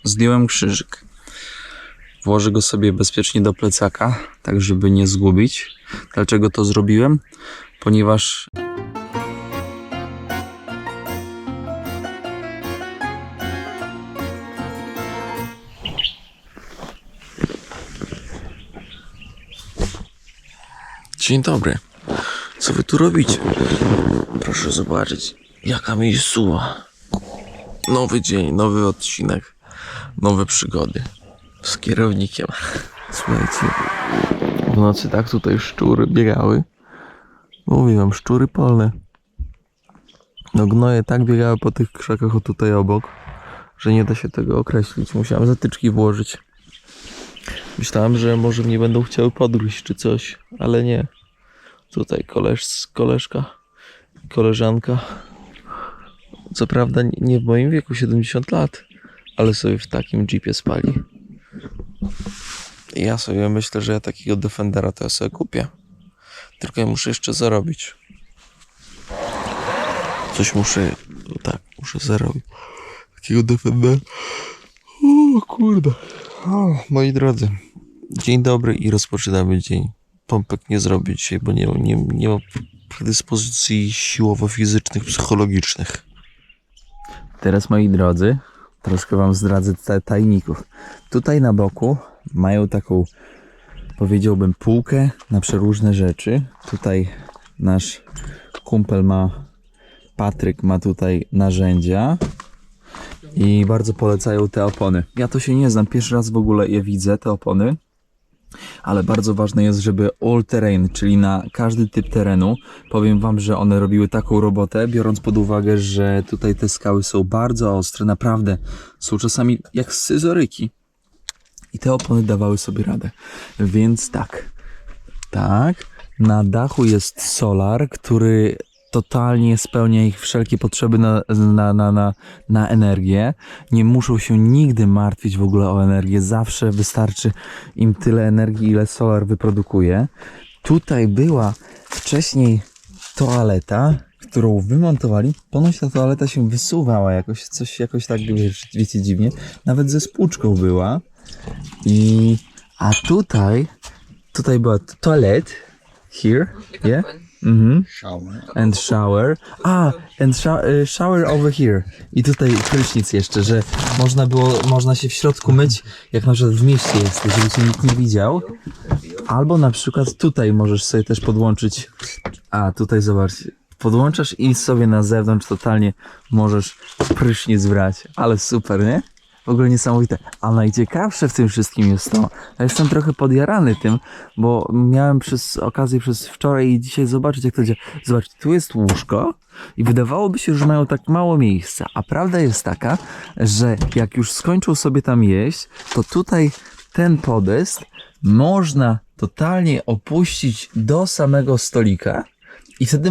zdjąłem krzyżyk. Włożę go sobie bezpiecznie do plecaka, tak żeby nie zgubić. Dlaczego to zrobiłem? Ponieważ Dzień dobry. Co wy tu robicie? Proszę zobaczyć, jaka miejscowa. Nowy dzień, nowy odcinek, nowe przygody z kierownikiem. Słuchajcie, w nocy tak tutaj szczury biegały. Mówiłem, szczury polne. No gnoje tak biegały po tych krzakach o tutaj obok, że nie da się tego określić. Musiałem zatyczki włożyć. Myślałem, że może mnie będą chciały podgryźć czy coś, ale nie. Tutaj koleżka, koleżanka. Co prawda nie w moim wieku, 70 lat, ale sobie w takim jeepie spali. I ja sobie myślę, że ja takiego Defendera to ja sobie kupię. Tylko ja muszę jeszcze zarobić. Coś muszę, tak, muszę zarobić. Takiego Defendera. O kurde. O, moi drodzy, dzień dobry i rozpoczynamy dzień. Pompek nie zrobię dzisiaj, bo nie mam predyspozycji siłowo-fizycznych, psychologicznych. teraz, moi drodzy, troszkę wam zdradzę tajników. Tutaj na boku mają taką, powiedziałbym, półkę na przeróżne rzeczy. Tutaj nasz kumpel Patryk ma tutaj narzędzia i bardzo polecają te opony. Ja to się nie znam, pierwszy raz w ogóle je widzę, te opony. Ale bardzo ważne jest, żeby all terrain, czyli na każdy typ terenu, powiem wam, że one robiły taką robotę, biorąc pod uwagę, że tutaj te skały są bardzo ostre, naprawdę są czasami jak scyzoryki. I te opony dawały sobie radę. Więc tak, na dachu jest solar, który totalnie spełnia ich wszelkie potrzeby na energię. Nie muszą się nigdy martwić w ogóle o energię. Zawsze wystarczy im tyle energii, ile solar wyprodukuje. Tutaj była wcześniej toaleta, którą wymontowali. Ponoć ta toaleta się wysuwała jakoś tak, wiecie, dziwnie. Nawet ze spłuczką była. A tutaj była toilet. Here, yeah? Shower. And shower. Shower over here. I tutaj prysznic jeszcze, że można się w środku myć, jak na przykład w mieście jesteś, żeby cię nikt nie widział. Albo na przykład tutaj możesz sobie też podłączyć. Tutaj zobaczcie. Podłączasz i sobie na zewnątrz totalnie możesz prysznic brać. Ale super, nie? W ogóle niesamowite. A najciekawsze w tym wszystkim jest to, ja jestem trochę podjarany tym, bo miałem okazję przez wczoraj i dzisiaj zobaczyć, jak to działa. Zobaczcie, tu jest łóżko i wydawałoby się, że mają tak mało miejsca, a prawda jest taka, że jak już skończą sobie tam jeść, to tutaj ten podest można totalnie opuścić do samego stolika. I wtedy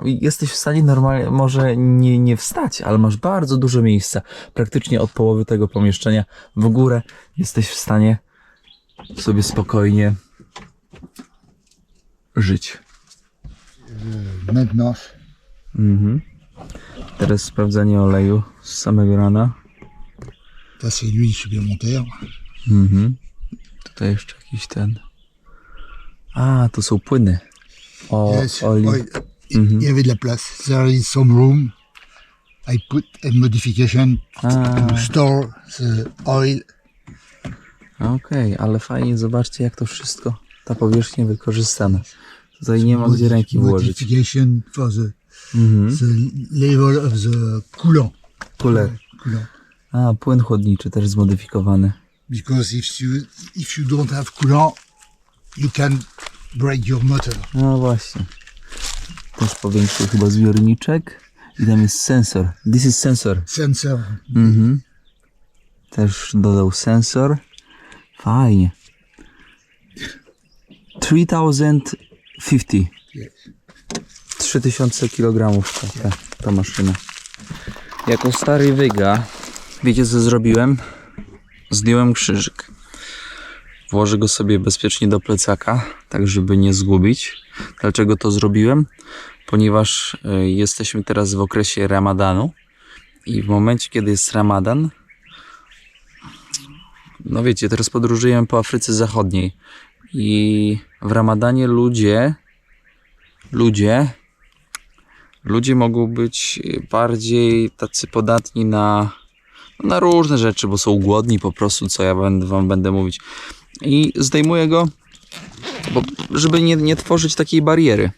jesteś w stanie normalnie, może nie wstać, ale masz bardzo dużo miejsca. Praktycznie od połowy tego pomieszczenia w górę jesteś w stanie sobie spokojnie żyć. Maintenant. Teraz sprawdzanie oleju z samego rana. Ça c'est l'huile supplémentaire. Tutaj jeszcze jakiś ten. To są płyny. Yes, il y avait de la place. There is some room. I put a modification to store the oil. Okej, ale fajnie, zobaczcie, jak to wszystko, ta powierzchnia wykorzystana. Tutaj nie ma gdzie ręki włożyć. Modification for the level of the coolant. Cooler. Płyn chłodniczy też zmodyfikowany. Because if you don't have coolant, you can break your motor. No właśnie. Też powiększył chyba zbiorniczek. I tam jest sensor. This is sensor. Sensor. Też dodał sensor. Fajnie. 3050. Yes. 3000 kg ta maszyna. Jako stary wyga, wiecie co zrobiłem? Zdjąłem krzyżyk. Włożę go sobie bezpiecznie do plecaka, tak żeby nie zgubić. Dlaczego to zrobiłem? Ponieważ jesteśmy teraz w okresie Ramadanu i w momencie, kiedy jest Ramadan, no wiecie, teraz podróżujemy po Afryce Zachodniej i w Ramadanie ludzie mogą być bardziej tacy podatni na różne rzeczy, bo są głodni po prostu, co ja wam będę mówić. I zdejmuję go, żeby nie tworzyć takiej bariery.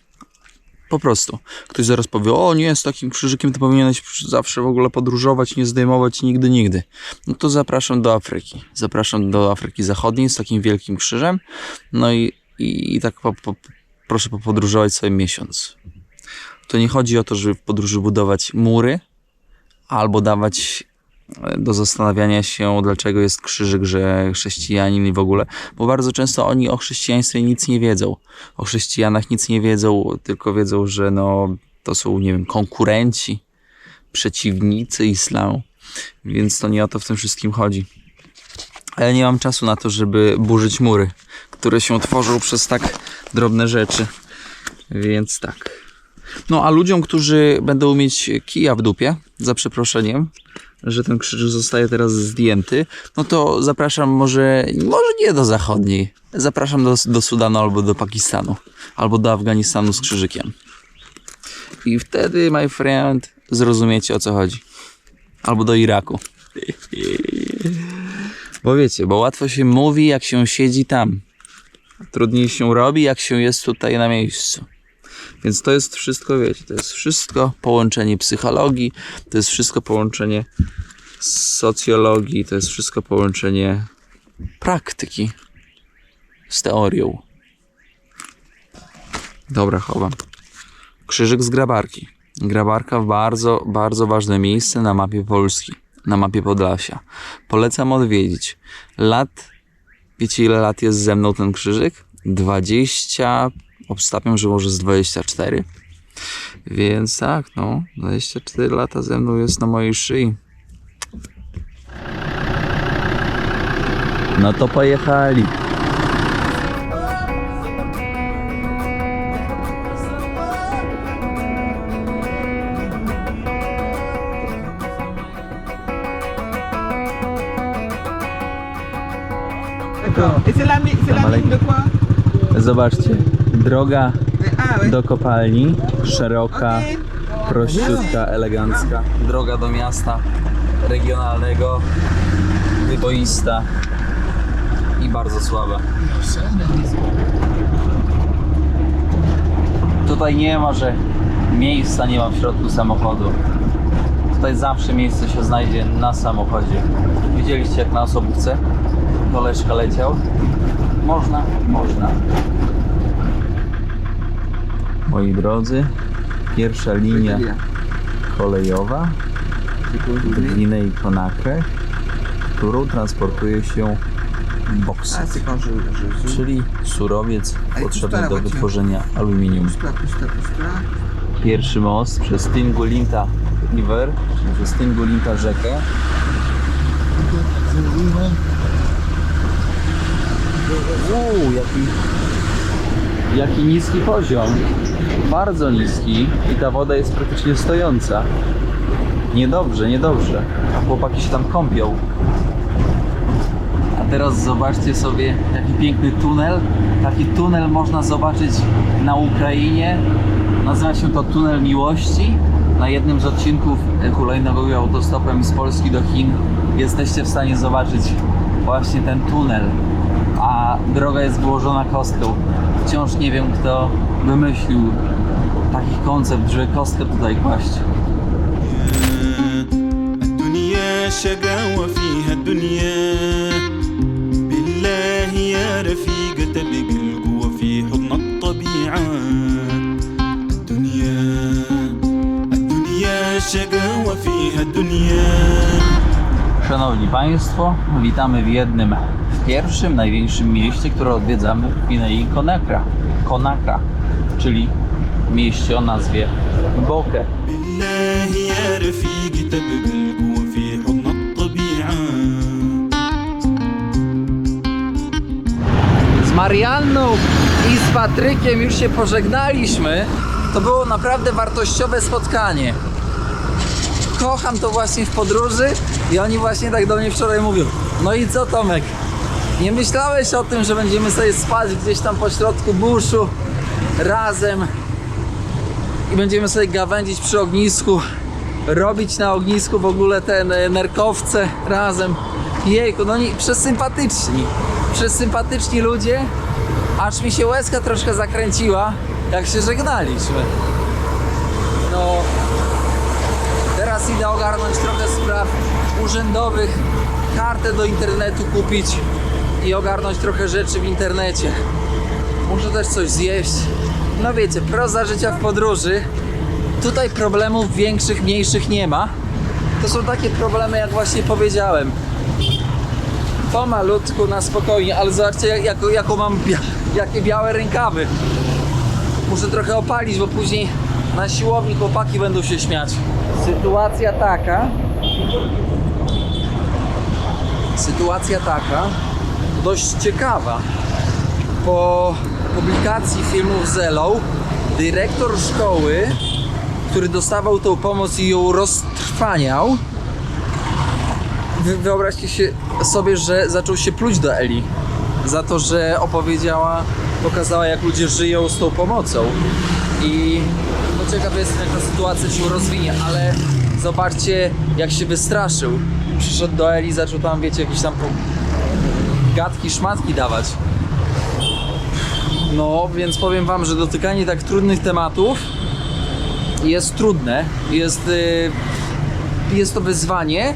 Po prostu. Ktoś zaraz powie, o nie, z takim krzyżykiem to powinieneś zawsze w ogóle podróżować, nie zdejmować nigdy. No to zapraszam do Afryki. Zapraszam do Afryki Zachodniej z takim wielkim krzyżem. No i tak proszę popodróżować sobie miesiąc. To nie chodzi o to, żeby w podróży budować mury albo dawać do zastanawiania się, dlaczego jest krzyżyk, że chrześcijanin i w ogóle, bo bardzo często oni o chrześcijaństwie nic nie wiedzą. O chrześcijanach nic nie wiedzą, tylko wiedzą, że no to są, nie wiem, konkurenci, przeciwnicy islamu, więc to nie o to w tym wszystkim chodzi. Ale nie mam czasu na to, żeby burzyć mury, które się tworzą przez tak drobne rzeczy, więc tak. No a ludziom, którzy będą mieć kija w dupie, za przeproszeniem, że ten krzyż zostaje teraz zdjęty, no to zapraszam może nie do Zachodniej. Zapraszam do Sudanu albo do Pakistanu, albo do Afganistanu z krzyżykiem. I wtedy, my friend, zrozumiecie, o co chodzi. Albo do Iraku. Bo wiecie, bo łatwo się mówi, jak się siedzi tam. Trudniej się robi, jak się jest tutaj na miejscu. Więc to jest wszystko, wiecie, to jest wszystko połączenie psychologii, to jest wszystko połączenie socjologii, to jest wszystko połączenie praktyki z teorią. Dobra, chowam. Krzyżyk z Grabarki. Grabarka w bardzo, bardzo ważne miejsce na mapie Polski, na mapie Podlasia. Polecam odwiedzić. Wiecie ile lat jest ze mną ten krzyżyk? 20... Obstawiam, że może z 24. Więc tak, no, 24 lata ze mną jest na mojej szyi. No to pojechali. Et c'est la mine de quoi? Zobaczcie, droga do kopalni, szeroka, prościutka, elegancka. Droga do miasta regionalnego, wyboista i bardzo słaba. Tutaj nie ma, że miejsca nie ma w środku samochodu. Tutaj zawsze miejsce się znajdzie na samochodzie. Widzieliście, jak na osobówce koleżka leciał? Można. Moi drodzy, pierwsza linia kolejowa w Gwinei Conakry, którą transportuje się boksit, czyli surowiec potrzebny do wytworzenia aluminium. Pierwszy most przez Tingulinta River, czyli przez Tingulinta rzekę. Jaki niski poziom, bardzo niski i ta woda jest praktycznie stojąca. Niedobrze, a chłopaki się tam kąpią. A teraz zobaczcie sobie, jaki piękny tunel. Taki tunel można zobaczyć na Ukrainie. Nazywa się to Tunel Miłości. Na jednym z odcinków hulajnogowym autostopem z Polski do Chin jesteście w stanie zobaczyć właśnie ten tunel. A droga jest wyłożona kostką. Wciąż nie wiem, kto wymyślił taki koncept, żeby kostkę tutaj kłaść. Szanowni Państwo, witamy w pierwszym, największym mieście, które odwiedzamy w Gwinei Conakry, czyli mieście o nazwie Boke. Z Marianną i z Patrykiem już się pożegnaliśmy. To było naprawdę wartościowe spotkanie. kocham to właśnie w podróży i oni właśnie tak do mnie wczoraj mówią: no i co, Tomek? Nie myślałeś o tym, że będziemy sobie spać gdzieś tam po środku buszu razem i będziemy sobie gawędzić przy ognisku, robić na ognisku w ogóle te nerkowce razem. Jejku, no nie, przesympatyczni ludzie, aż mi się łezka troszkę zakręciła, jak się żegnaliśmy. No, teraz idę ogarnąć trochę spraw urzędowych, kartę do internetu kupić i ogarnąć trochę rzeczy w internecie. Muszę też coś zjeść. No wiecie, proza życia w podróży. Tutaj problemów większych, mniejszych nie ma. To są takie problemy, jak właśnie powiedziałem. Pomalutku, na spokojnie, ale zobaczcie jaką mam jakie białe rękawy. Muszę trochę opalić, bo później na siłowni chłopaki będą się śmiać. Sytuacja taka, dość ciekawa. Po publikacji filmów z Elą, dyrektor szkoły, który dostawał tą pomoc i ją roztrwaniał, wyobraźcie sobie, że zaczął się pluć do Eli za to, że pokazała, jak ludzie żyją z tą pomocą. I no ciekawy jestem, jak ta sytuacja się rozwinie, ale zobaczcie, jak się wystraszył. Przyszedł do Eli, zaczął tam, wiecie, jakieś tam gadki, szmatki dawać. No, więc powiem wam, że dotykanie tak trudnych tematów jest trudne, jest to wyzwanie.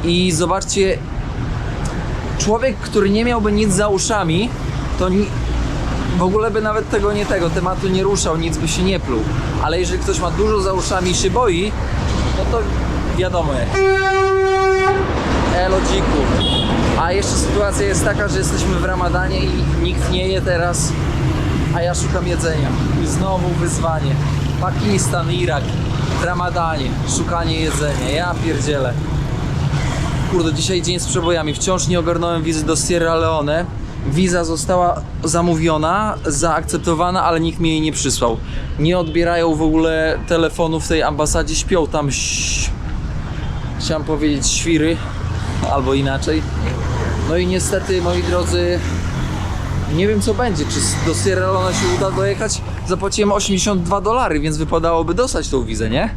I zobaczcie, człowiek, który nie miałby nic za uszami, to w ogóle by nawet tego tematu nie ruszał, nic by się nie pluł. Ale jeżeli ktoś ma dużo za uszami i się boi, no to wiadomo jak. Elo dziku. A jeszcze sytuacja jest taka, że jesteśmy w Ramadanie i nikt nie je teraz, a ja szukam jedzenia. I znowu wyzwanie. Pakistan, Irak, w Ramadanie, szukanie jedzenia. Ja pierdzielę. Kurde, dzisiaj dzień z przebojami. Wciąż nie ogarnąłem wizy do Sierra Leone. Wiza została zamówiona, zaakceptowana, ale nikt mi jej nie przysłał. Nie odbierają w ogóle telefonów w tej ambasadzie, śpią tam chciałem powiedzieć świry, albo inaczej. No i niestety, moi drodzy, nie wiem co będzie, czy do Sierra Leone się uda dojechać. Zapłaciłem $82, więc wypadałoby dostać tą wizę, nie?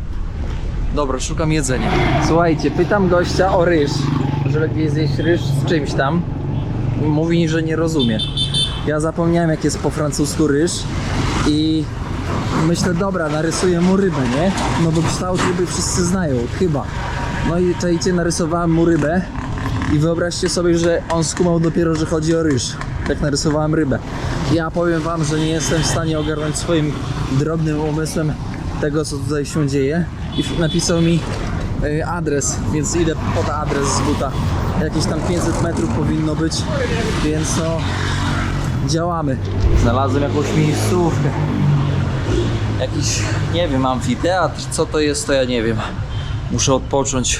Dobra, szukam jedzenia. Słuchajcie, pytam gościa o ryż, że lepiej zjeść ryż z czymś tam. Mówi, że nie rozumie. Ja zapomniałem, jak jest po francusku ryż i myślę, dobra, narysuję mu rybę, nie? No bo kształt ryby wszyscy znają, chyba. No i czajcie, narysowałem mu rybę i wyobraźcie sobie, że on skumał dopiero, że chodzi o ryż, jak narysowałem rybę. Ja powiem wam, że nie jestem w stanie ogarnąć swoim drobnym umysłem tego, co tutaj się dzieje. I napisał mi adres, więc idę pod adres z buta. Jakieś tam 500 metrów powinno być, więc no działamy. Znalazłem jakąś miejscówkę. Jakiś, nie wiem, amfiteatr, co to jest, to ja nie wiem. Muszę odpocząć,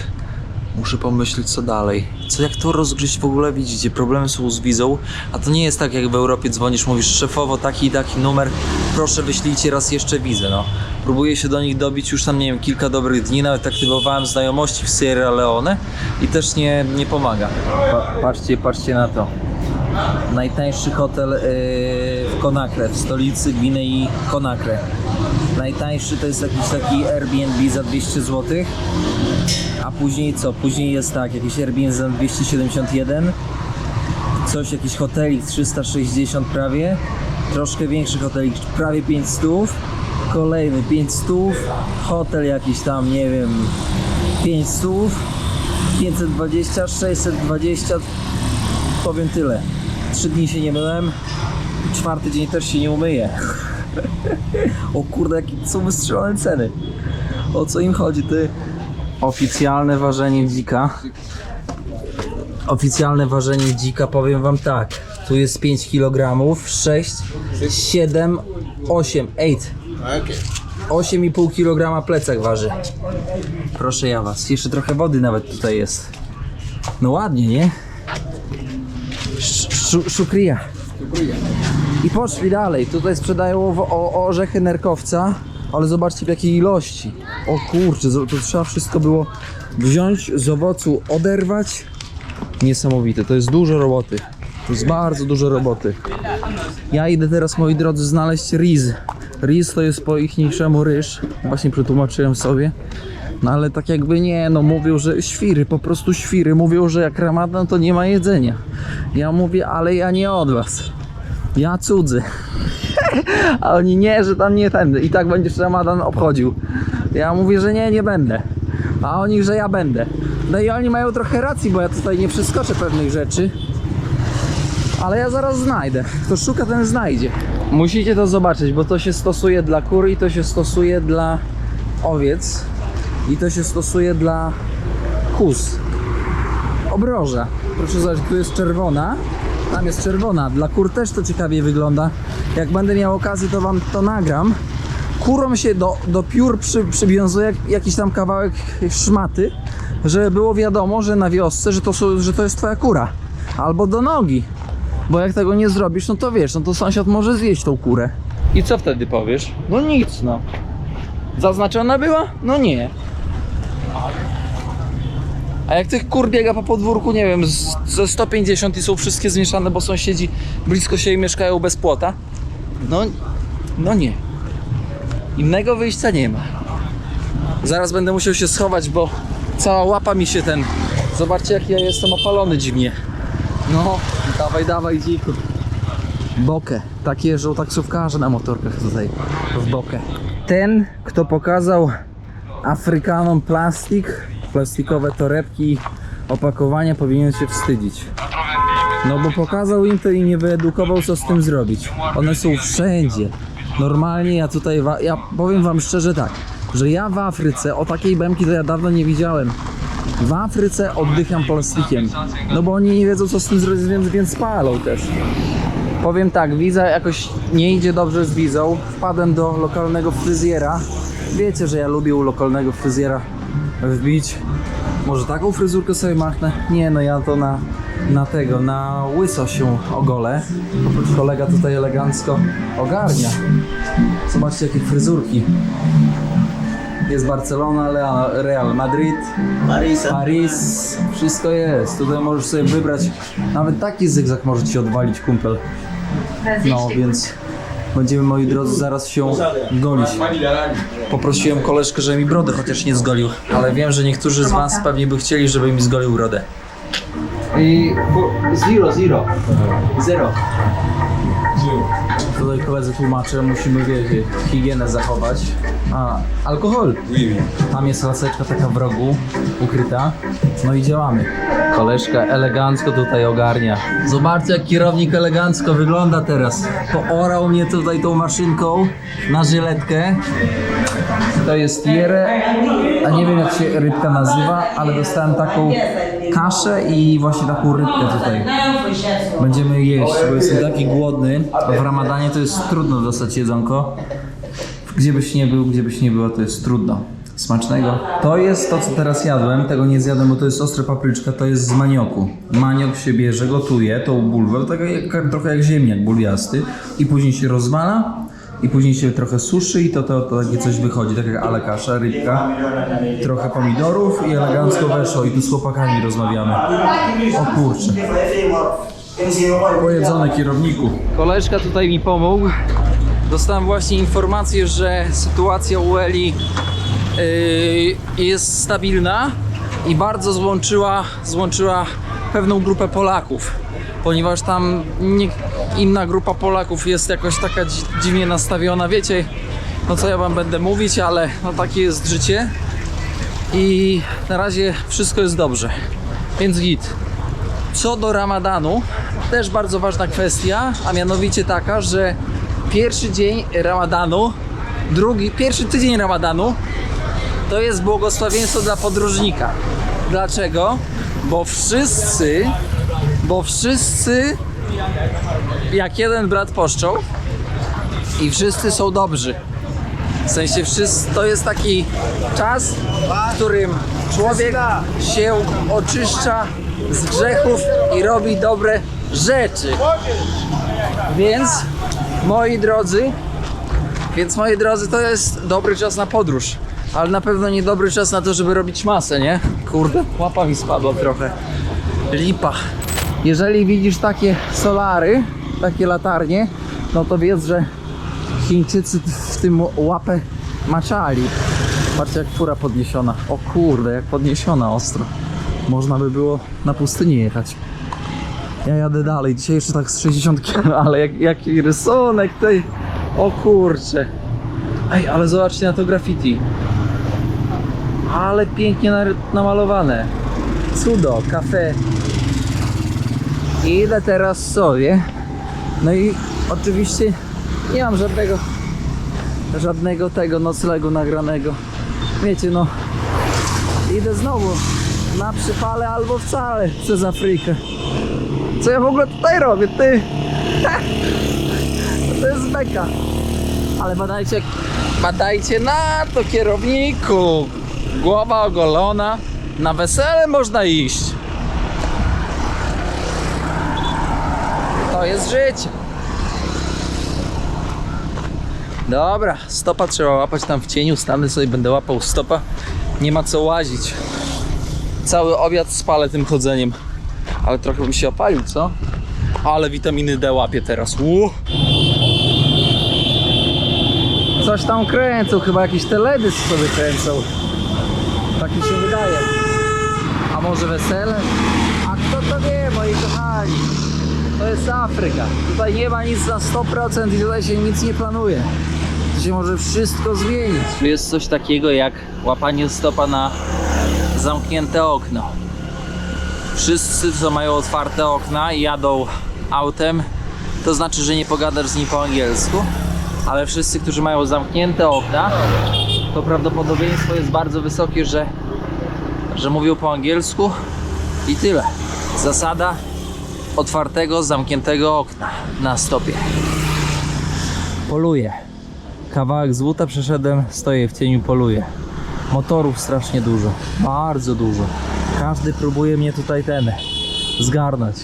muszę pomyśleć co dalej. Jak to rozgryźć w ogóle, widzicie, problemy są z wizą, a to nie jest tak jak w Europie dzwonisz, mówisz szefowo taki i taki numer, proszę wyślijcie raz jeszcze wizę, no. Próbuję się do nich dobić już tam, nie wiem, kilka dobrych dni, nawet aktywowałem znajomości w Sierra Leone i też nie pomaga. Patrzcie na to. Najtańszy hotel w Conakry, w stolicy Gwinei Conakry. Najtańszy to jest jakiś taki Airbnb za 200 zł. A później co? Później jest tak, jakiś Airbnb za 271, coś, jakiś hotelik 360 prawie, troszkę większy hotelik, prawie 500, kolejny 500, hotel jakiś tam, nie wiem, 500, 520, 620, powiem tyle. 3 dni się nie myłem, 4. dzień też się nie umyję. O kurde, jakie są wystrzelone ceny. O co im chodzi, ty? Oficjalne ważenie dzika. Oficjalne ważenie dzika, powiem wam tak. Tu jest 5 kg, 6, 7, 8, 8,5 kg plecak waży. Proszę ja was. Jeszcze trochę wody nawet tutaj jest. No ładnie, nie? Szukria. I poszli dalej. Tutaj sprzedają orzechy nerkowca. Ale zobaczcie w jakiej ilości. O kurczę, to trzeba wszystko było wziąć z owocu, oderwać. Niesamowite, to jest dużo roboty. To jest bardzo dużo roboty. Ja idę teraz, moi drodzy, znaleźć riz. Riz to jest po ichniejszemu ryż. Właśnie przetłumaczyłem sobie. No ale tak jakby nie, no mówią, że świry, po prostu świry. Mówią, że jak Ramadan to nie ma jedzenia. Ja mówię, ale ja nie od was. Ja cudzy. A oni nie, że tam nie tędy. I tak będziesz Ramadan obchodził. Ja mówię, że nie będę. A oni, że ja będę. No i oni mają trochę racji, bo ja tutaj nie przeskoczę pewnych rzeczy. Ale ja zaraz znajdę. Kto szuka, ten znajdzie. Musicie to zobaczyć, bo to się stosuje dla kur i to się stosuje dla owiec. I to się stosuje dla kóz. Obroża. Proszę zobaczyć, tu jest czerwona. Tam jest czerwona. Dla kur też to ciekawie wygląda. Jak będę miał okazję, to wam to nagram. Kurom się do piór przywiązuje jakiś tam kawałek szmaty, żeby było wiadomo, że na wiosce, że to jest twoja kura. Albo do nogi. Bo jak tego nie zrobisz, no to wiesz, no to sąsiad może zjeść tą kurę. I co wtedy powiesz? No nic, no. Zaznaczona była? No nie. A jak tych kur biega po podwórku, nie wiem, ze 150 i są wszystkie zmieszane, bo sąsiedzi blisko siebie mieszkają bez płota? No nie. Innego wyjścia nie ma. Zaraz będę musiał się schować, bo cała łapa mi się Zobaczcie, jak ja jestem opalony dziwnie. No, dawaj, dziku. Bokę. Tak jeżdżą taksówkarze na motorkach tutaj w bokę. Ten, kto pokazał Afrykanom plastikowe torebki, opakowania, powinien się wstydzić. No bo pokazał im to i nie wyedukował, co z tym zrobić. One są wszędzie. Normalnie ja tutaj, ja powiem wam szczerze tak, że ja w Afryce o takiej bemki to ja dawno nie widziałem. W Afryce oddycham plastikiem. No bo oni nie wiedzą, co z tym zrobić, więc palą też. Powiem tak, wiza jakoś nie idzie dobrze z wizą. Wpadłem do lokalnego fryzjera. Wiecie, że ja lubię u lokalnego fryzjera wbić. Może taką fryzurkę sobie machnę? Nie, no ja to na łyso się ogolę. Oprócz kolega tutaj elegancko ogarnia. Zobaczcie, jakie fryzurki. Jest Barcelona, Real Madrid, Paris, wszystko jest. Tutaj możesz sobie wybrać, nawet taki zygzak może ci odwalić, kumpel. No więc będziemy, moi drodzy, zaraz się golić. Poprosiłem koleżkę, żeby mi brodę chociaż nie zgolił, ale wiem, że niektórzy z was pewnie by chcieli, żeby mi zgolił brodę. I zero. Tutaj koledzy tłumaczę, musimy wiedzieć, higienę zachować. A, alkohol. Tam jest laseczka taka w rogu, ukryta. No i działamy. Koleżka elegancko tutaj ogarnia. Zobaczcie, jak kierownik elegancko wygląda teraz. Poorał mnie tutaj tą maszynką na żyletkę. To jest jere, a nie wiem, jak się rybka nazywa, ale dostałem taką kaszę i właśnie taką rybkę tutaj. Będziemy jeść, bo jestem taki głodny. W Ramadanie to jest trudno dostać jedzonko. Gdzie byś nie było, to jest trudno. Smacznego. To jest to, co teraz jadłem. Tego nie zjadłem, bo to jest ostra papryczka. To jest z manioku. Maniok się bierze, gotuje tą bulwę, trochę jak ziemniak bulwiasty. I później się rozwala. I później się trochę suszy i to takie coś wychodzi. Tak jak ale kasza, rybka. Trochę pomidorów i elegancko weszło. I tu z chłopakami rozmawiamy. O kurczę. Pojedzone, kierowniku. Koleżka tutaj mi pomógł. Dostałem właśnie informację, że sytuacja u Eli jest stabilna i bardzo złączyła pewną grupę Polaków, ponieważ tam inna grupa Polaków jest jakoś taka dziwnie nastawiona. Wiecie, no co ja wam będę mówić, ale no takie jest życie i na razie wszystko jest dobrze, więc git. Co do Ramadanu, też bardzo ważna kwestia, a mianowicie taka, że pierwszy dzień Ramadanu, pierwszy tydzień Ramadanu to jest błogosławieństwo dla podróżnika. Dlaczego? Bo wszyscy jak jeden brat poszczą i wszyscy są dobrzy. W sensie to jest taki czas, w którym człowiek się oczyszcza z grzechów i robi dobre rzeczy. Więc, moi drodzy, Więc moi drodzy, to jest dobry czas na podróż. Ale na pewno nie dobry czas na to, żeby robić masę, nie? Kurde, łapa mi spadła trochę. Lipa. Jeżeli widzisz takie solary, takie latarnie, no to wiedz, że Chińczycy w tym łapę maczali. Patrzcie, jak fura podniesiona. O kurde, jak podniesiona ostro. Można by było na pustyni jechać. Ja jadę dalej, dzisiaj jeszcze tak z 60 km, ale jaki rysunek tej. O kurcze. Ej, ale zobaczcie na to graffiti. Ale pięknie namalowane. Cudo, kafe. Idę teraz sobie. No i oczywiście nie mam żadnego tego noclegu nagranego. Wiecie, no idę znowu na przypale albo wcale przez Afrykę. Co ja w ogóle tutaj robię, ty? To jest beka. Ale badajcie na to, kierowniku. Głowa ogolona. Na wesele można iść. To jest życie. Dobra, stopa trzeba łapać tam w cieniu. Stanę sobie, będę łapał stopa. Nie ma co łazić. Cały obiad spalę tym chodzeniem. Ale trochę bym się opalił, co? Ale witaminy D łapię teraz. Coś tam kręcą, chyba jakiś teledysk sobie kręcą. Tak mi się wydaje. A może wesele? A kto to wie, moi kochani? To jest Afryka. Tutaj nie ma nic na 100% i tutaj się nic nie planuje. Tu się może wszystko zmienić. Tu jest coś takiego jak łapanie stopa na zamknięte okno. Wszyscy, co mają otwarte okna i jadą autem, to znaczy, że nie pogadasz z nim po angielsku. Ale wszyscy, którzy mają zamknięte okna, to prawdopodobieństwo jest bardzo wysokie, że mówią po angielsku i tyle. Zasada otwartego, zamkniętego okna na stopie. Poluję. Kawałek z łuta przeszedłem, stoję w cieniu, poluję. Motorów strasznie dużo, bardzo dużo. Każdy próbuje mnie tutaj zgarnąć.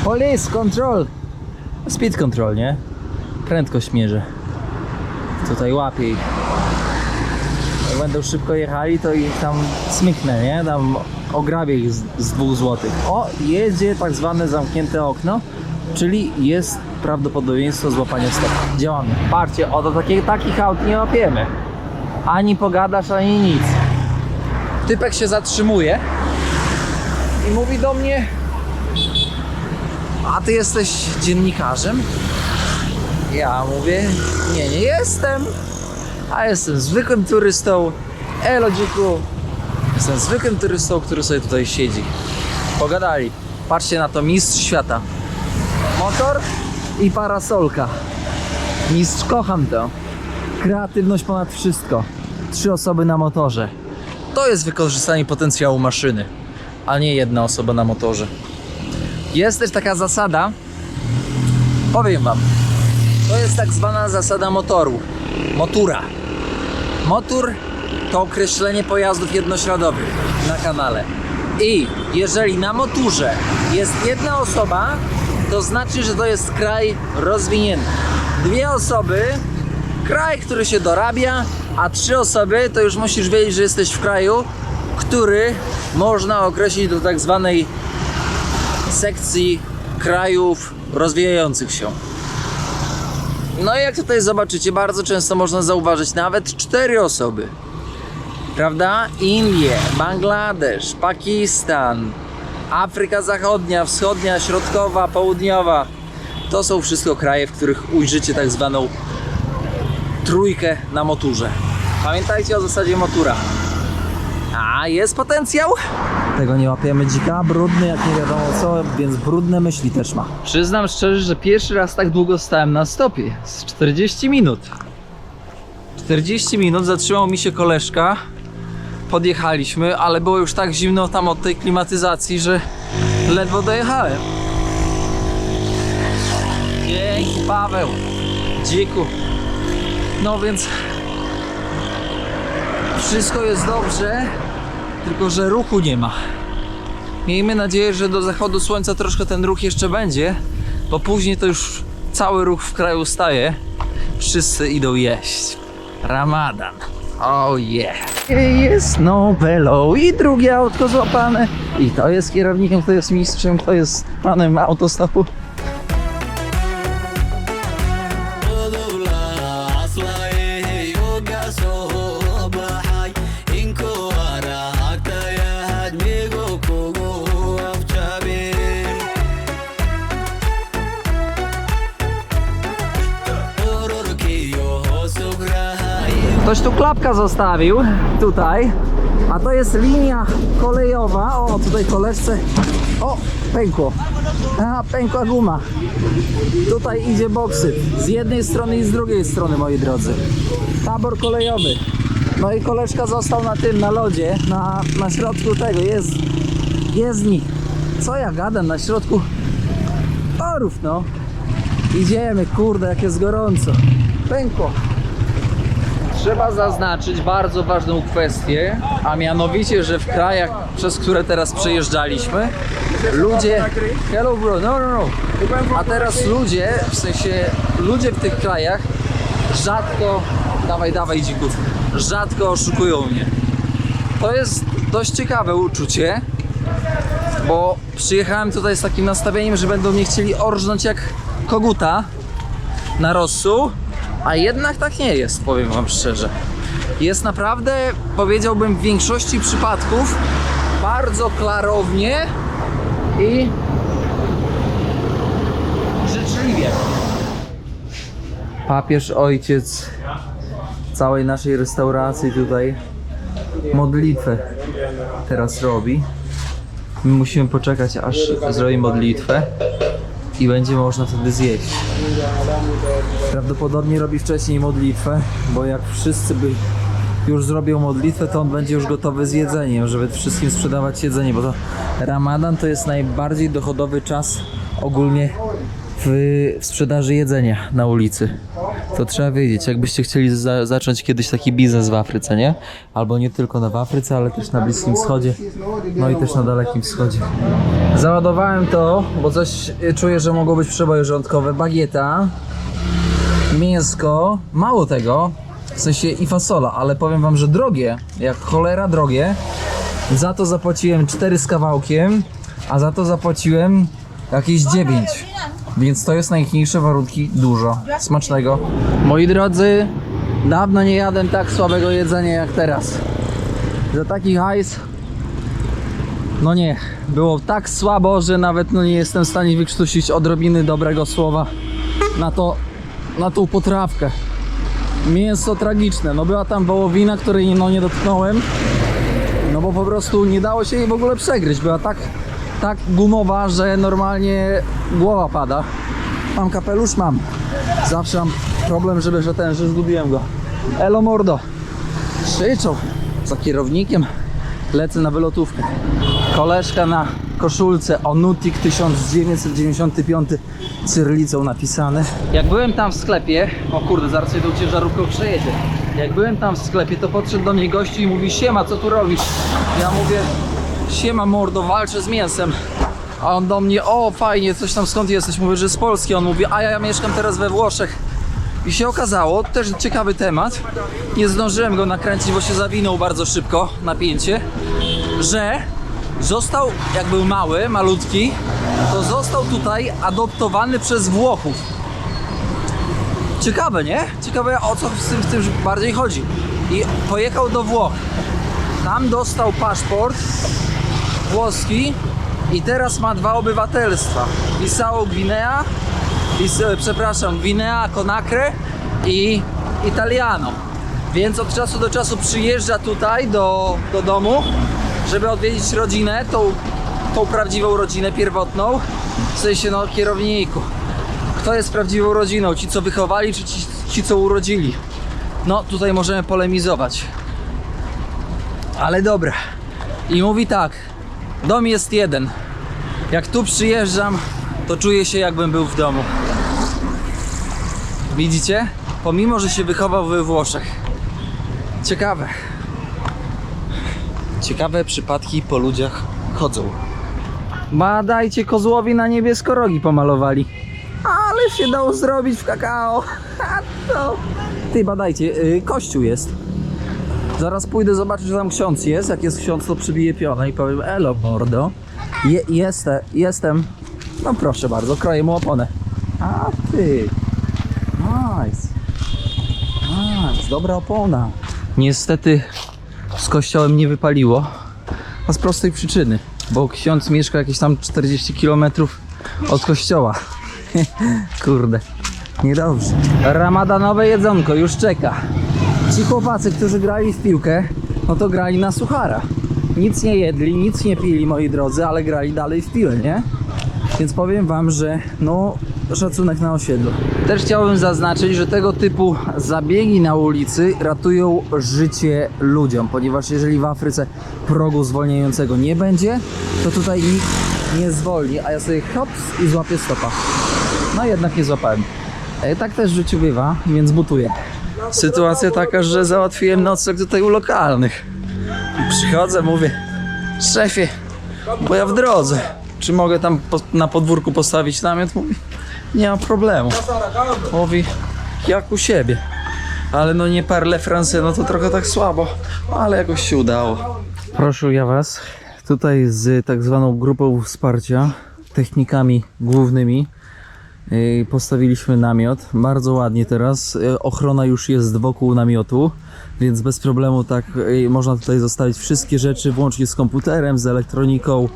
Police control. Speed control, nie? Prędkość mierzę. Tutaj łapię ich. Jak będą szybko jechali, to ich tam smyknę, nie? Tam ograbię ich z 2 zł. O, jedzie tak zwane zamknięte okno, czyli jest prawdopodobieństwo złapania stopa. Działamy. Patrzcie, oto takich aut nie łapiemy. Ani pogadasz, ani nic. Typek się zatrzymuje i mówi do mnie: a ty jesteś dziennikarzem? Ja mówię: nie jestem. A jestem zwykłym turystą. Elo dziku. Jestem zwykłym turystą, który sobie tutaj siedzi. Pogadali. Patrzcie na to, mistrz świata. Motor i parasolka. Mistrz, kocham to. Kreatywność ponad wszystko. 3 osoby na motorze. To jest wykorzystanie potencjału maszyny, a nie 1 osoba na motorze. Jest też taka zasada, powiem wam, to jest tak zwana zasada motoru. Motura. Motor to określenie pojazdów jednośladowych na kanale. I jeżeli na motorze jest 1 osoba, to znaczy, że to jest kraj rozwinięty. 2 osoby, kraj, który się dorabia, a 3 osoby, to już musisz wiedzieć, że jesteś w kraju, który można określić do tak zwanej sekcji krajów rozwijających się. No i jak tutaj zobaczycie, bardzo często można zauważyć nawet 4 osoby. Prawda? Indie, Bangladesz, Pakistan, Afryka Zachodnia, Wschodnia, Środkowa, Południowa. To są wszystko kraje, w których ujrzycie tak zwaną trójkę na motorze. Pamiętajcie o zasadzie motura. A jest potencjał? Tego nie łapiemy, dzika, brudny jak nie wiadomo co, więc brudne myśli też ma. Przyznam szczerze, że pierwszy raz tak długo stałem na stopie. Z 40 minut. 40 minut zatrzymał mi się koleżka. Podjechaliśmy, ale było już tak zimno tam od tej klimatyzacji, że ledwo dojechałem. Dzięki, Paweł. Dziku. No więc wszystko jest dobrze, tylko że ruchu nie ma. Miejmy nadzieję, że do zachodu słońca troszkę ten ruch jeszcze będzie, bo później to już cały ruch w kraju staje. Wszyscy idą jeść. Ramadan. Oh yeah. Jest Nobelo i drugie autko złapane. I to jest kierownikiem, kto jest mistrzem, kto jest panem autostopu. Ktoś tu klapka zostawił, tutaj, a to jest linia kolejowa. O, tutaj koleżce, o, pękło, pękła guma. Tutaj idzie boksyt, z jednej strony i z drugiej strony, moi drodzy. Tabor kolejowy. No i koleżka został na tym, na lodzie, na środku tego, jezdni. Co ja gadam, na środku torów, no. Idziemy, kurde, jak jest gorąco. Pękło. Trzeba zaznaczyć bardzo ważną kwestię, a mianowicie, że w krajach, przez które teraz przejeżdżaliśmy, ludzie... Hello bro, no. A teraz ludzie, w sensie ludzie w tych krajach rzadko... Dawaj dzików. Rzadko oszukują mnie. To jest dość ciekawe uczucie, bo przyjechałem tutaj z takim nastawieniem, że będą mnie chcieli orżnąć jak koguta na rosół. A jednak tak nie jest, powiem wam szczerze. Jest naprawdę, powiedziałbym, w większości przypadków bardzo klarownie i życzliwie. Papież ojciec całej naszej restauracji tutaj modlitwę teraz robi. My musimy poczekać, aż zrobi modlitwę i będzie można wtedy zjeść. Prawdopodobnie robi wcześniej modlitwę, bo jak wszyscy by już zrobią modlitwę, to on będzie już gotowy z jedzeniem, żeby wszystkim sprzedawać jedzenie, bo to Ramadan to jest najbardziej dochodowy czas ogólnie w sprzedaży jedzenia na ulicy. To trzeba wiedzieć, jakbyście chcieli zacząć kiedyś taki biznes w Afryce, nie? Albo nie tylko w Afryce, ale też na Bliskim Wschodzie, no i też na Dalekim Wschodzie. Załadowałem to, bo coś czuję, że mogło być przeboje żołądkowe. Bagieta, mięsko, mało tego, w sensie i fasola, ale powiem wam, że drogie, jak cholera drogie. Za to zapłaciłem 4 z kawałkiem, a za to zapłaciłem jakieś 9. Więc to jest najmniejsze warunki, dużo. Smacznego. Moi drodzy, dawno nie jadłem tak słabego jedzenia jak teraz. Za taki hajs, no nie, było tak słabo, że nawet nie jestem w stanie wykrztusić odrobiny dobrego słowa na tą potrawkę. Mięso tragiczne, no była tam wołowina, której nie dotknąłem, no bo po prostu nie dało się jej w ogóle przegryźć. Była tak gumowa, że normalnie głowa pada. Mam kapelusz? Mam. Zawsze mam problem, że zgubiłem go. Elo mordo. Krzyczą za kierownikiem. Lecę na wylotówkę. Koleżka na koszulce Onutik 1995 cyrylicą napisane. Jak byłem tam w sklepie, o kurde, zaraz się tą ciężarówką przejedzie. Jak byłem tam w sklepie, to podszedł do mnie gościu i mówi: siema, co tu robisz? Ja mówię: siema mordo, walczę z mięsem. A on do mnie: o fajnie, coś tam, skąd jesteś? Mówię, że z Polski. On mówi: a ja mieszkam teraz we Włoszech. I się okazało, też ciekawy temat, nie zdążyłem go nakręcić, bo się zawinął bardzo szybko, napięcie, że został, jak był mały, malutki, to został tutaj adoptowany przez Włochów. Ciekawe, nie? Ciekawe, o co w tym bardziej chodzi. I pojechał do Włoch. Tam dostał paszport włoski i teraz ma 2 obywatelstwa. Bissau Gwinea, Gwinea Conakry i Italiano. Więc od czasu do czasu przyjeżdża tutaj do domu, żeby odwiedzić rodzinę, tą prawdziwą rodzinę pierwotną, w sensie no kierowniku. Kto jest prawdziwą rodziną? Ci, co wychowali, czy ci, co urodzili? No tutaj możemy polemizować. Ale dobra. I mówi tak: dom jest jeden. Jak tu przyjeżdżam, to czuję się, jakbym był w domu. Widzicie? Pomimo, że się wychował we Włoszech. Ciekawe. Ciekawe przypadki po ludziach chodzą. Badajcie, kozłowi na niebiesko rogi pomalowali. Ale się dało zrobić w kakao. No. Ty, badajcie, kościół jest. Zaraz pójdę zobaczyć, że tam ksiądz jest. Jak jest ksiądz, to przybiję pionę i powiem: elo, mordo. Jestem. No proszę bardzo, kroję mu oponę. A ty. Nice. Dobra opona. Niestety z kościołem nie wypaliło. A z prostej przyczyny. Bo ksiądz mieszka jakieś tam 40 km od kościoła. Kurde. Niedobrze. Ramadanowe jedzonko już czeka. Ci chłopacy, którzy grali w piłkę, no to grali na suchara. Nic nie jedli, nic nie pili, moi drodzy, ale grali dalej w piłę, nie? Więc powiem wam, że no szacunek na osiedlu. Też chciałbym zaznaczyć, że tego typu zabiegi na ulicy ratują życie ludziom, ponieważ jeżeli w Afryce progu zwolniającego nie będzie, to tutaj nikt nie zwolni, a ja sobie hops i złapię stopa. No jednak nie złapałem. Tak też w życiu bywa, więc butuję. Sytuacja taka, że załatwiłem nocleg tutaj u lokalnych. Przychodzę, mówię: szefie, bo ja w drodze, czy mogę tam na podwórku postawić namiot? Mówi: nie ma problemu. Mówi: jak u siebie. Ale no nie parle français, no to trochę tak słabo, ale jakoś się udało. Proszę ja was, tutaj z tak zwaną grupą wsparcia, technikami głównymi, postawiliśmy namiot. Bardzo ładnie teraz. Ochrona już jest wokół namiotu, więc bez problemu tak można tutaj zostawić wszystkie rzeczy, włącznie z komputerem, z elektroniką.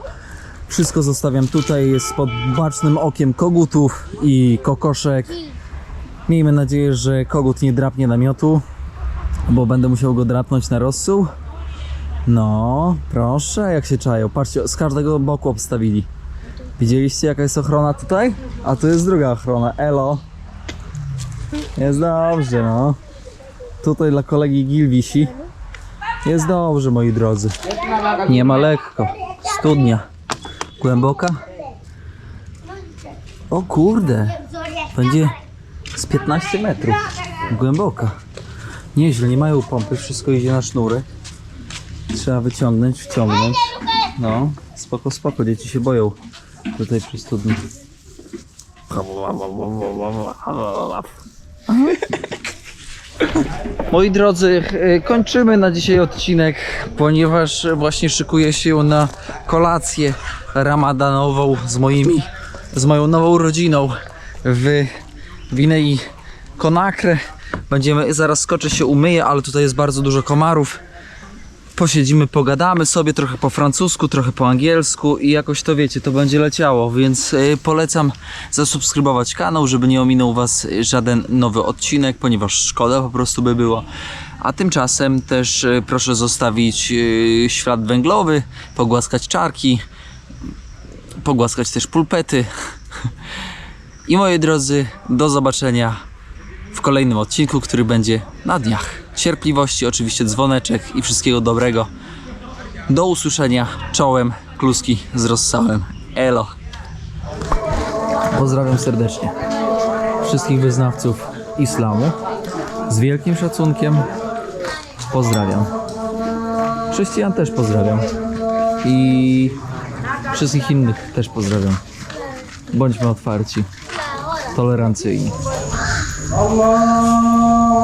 Wszystko zostawiam tutaj, jest pod bacznym okiem kogutów i kokoszek. Miejmy nadzieję, że kogut nie drapnie namiotu, bo będę musiał go drapnąć na rozsół. No, proszę, jak się czają. Patrzcie, z każdego boku obstawili. Widzieliście, jaka jest ochrona tutaj? A tu jest druga ochrona. Elo. Jest dobrze, no. Tutaj dla kolegi Gil wisi. Jest dobrze, moi drodzy. Nie ma lekko. Studnia. Głęboka? O kurde. Będzie z 15 metrów. Głęboka. Nieźle, nie mają pompy. Wszystko idzie na sznury. Trzeba wyciągnąć, wciągnąć. No, spoko, dzieci się boją. Tutaj przy studni. Moi drodzy, kończymy na dzisiaj odcinek, ponieważ właśnie szykuję się na kolację ramadanową z moją nową rodziną w Gwinei Conakry. Zaraz skoczę się umyję, ale tutaj jest bardzo dużo komarów. Posiedzimy, pogadamy sobie trochę po francusku, trochę po angielsku i jakoś to wiecie, to będzie leciało, więc polecam zasubskrybować kanał, żeby nie ominął was żaden nowy odcinek, ponieważ szkoda po prostu by było. A tymczasem też proszę zostawić ślad węglowy, pogłaskać czarki, pogłaskać też pulpety. I moi drodzy, do zobaczenia w kolejnym odcinku, który będzie na dniach. Cierpliwości, oczywiście dzwoneczek i wszystkiego dobrego. Do usłyszenia. Czołem, kluski z rozsałem. Elo. Pozdrawiam serdecznie wszystkich wyznawców islamu. Z wielkim szacunkiem pozdrawiam. Chrześcijan też pozdrawiam. I wszystkich innych też pozdrawiam. Bądźmy otwarci, tolerancyjni. Allah.